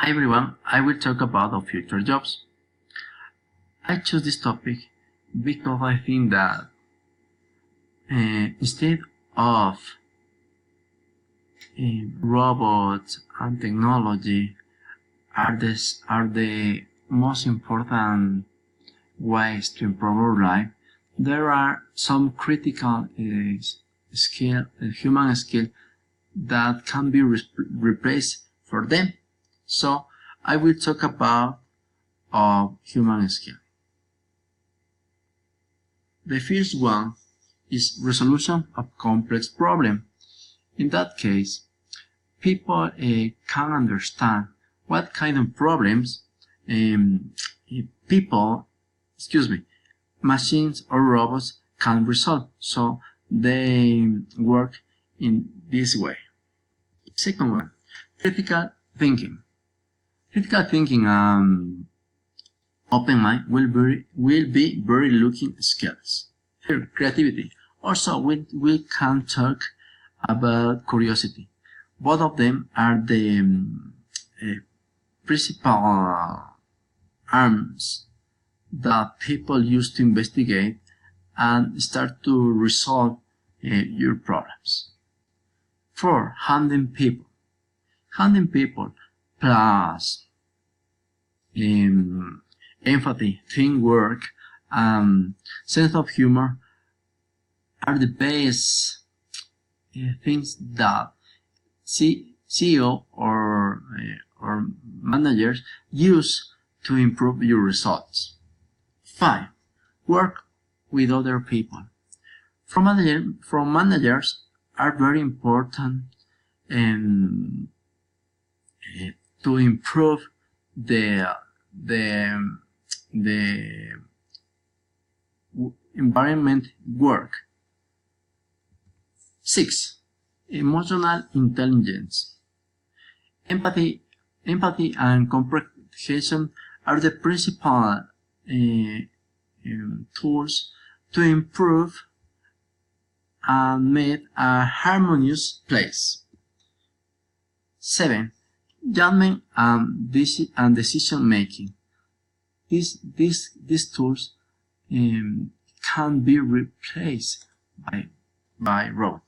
Hi everyone, I will talk about the future jobs. I chose this topic because I think that instead of robots and technology are the most important ways to improve our life, there are some critical human skill that can be replaced for them. So I will talk about human skill. The first one is resolution of complex problems. In that case, people can understand what kind of problems machines or robots can resolve. So they work in this way. Second one, critical thinking. Critical thinking and open mind will be very looking skills. Here, creativity. Also, we can talk about curiosity. Both of them are the principal arms that people use to investigate and start to resolve your problems. 4. Handling people. Handling people plus empathy, teamwork, and sense of humor are the best things that CEO or managers use to improve your results. 5. Work with other people. From managers are very important to improve the environment work. 6. Emotional intelligence. Empathy and comprehension are the principal tools to improve and make a harmonious place. 7. Judgment and decision making. These tools can be replaced by robots.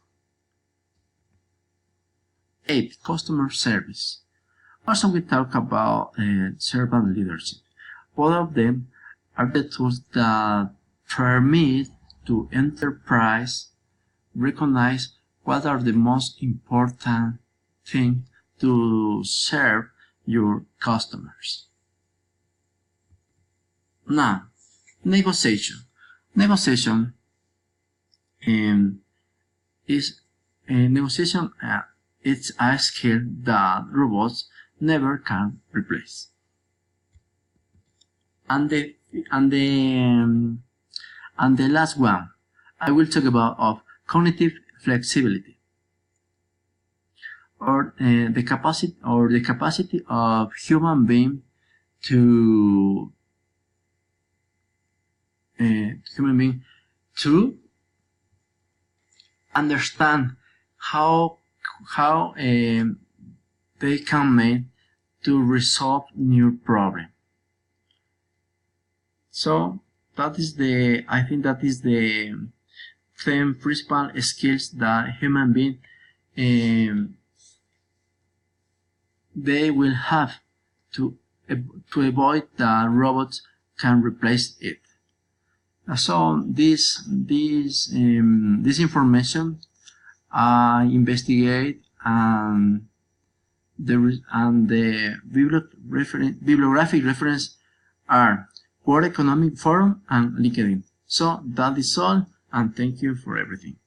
8. Customer service. Also, we talk about servant leadership. Both of them are the tools that permit to enterprise recognize what are the most important things to serve your customers. Now, negotiation. Negotiation is it's a skill that robots never can replace. And the last one I will talk about of cognitive flexibility, or the capacity of human being to understand how they can make to resolve new problem. So I think that is the 10 principal skills that human beings they will have to avoid that robots can replace it. So this information I investigate and the bibliographic reference are World Economic Forum and LinkedIn. So that is all, and thank you for everything.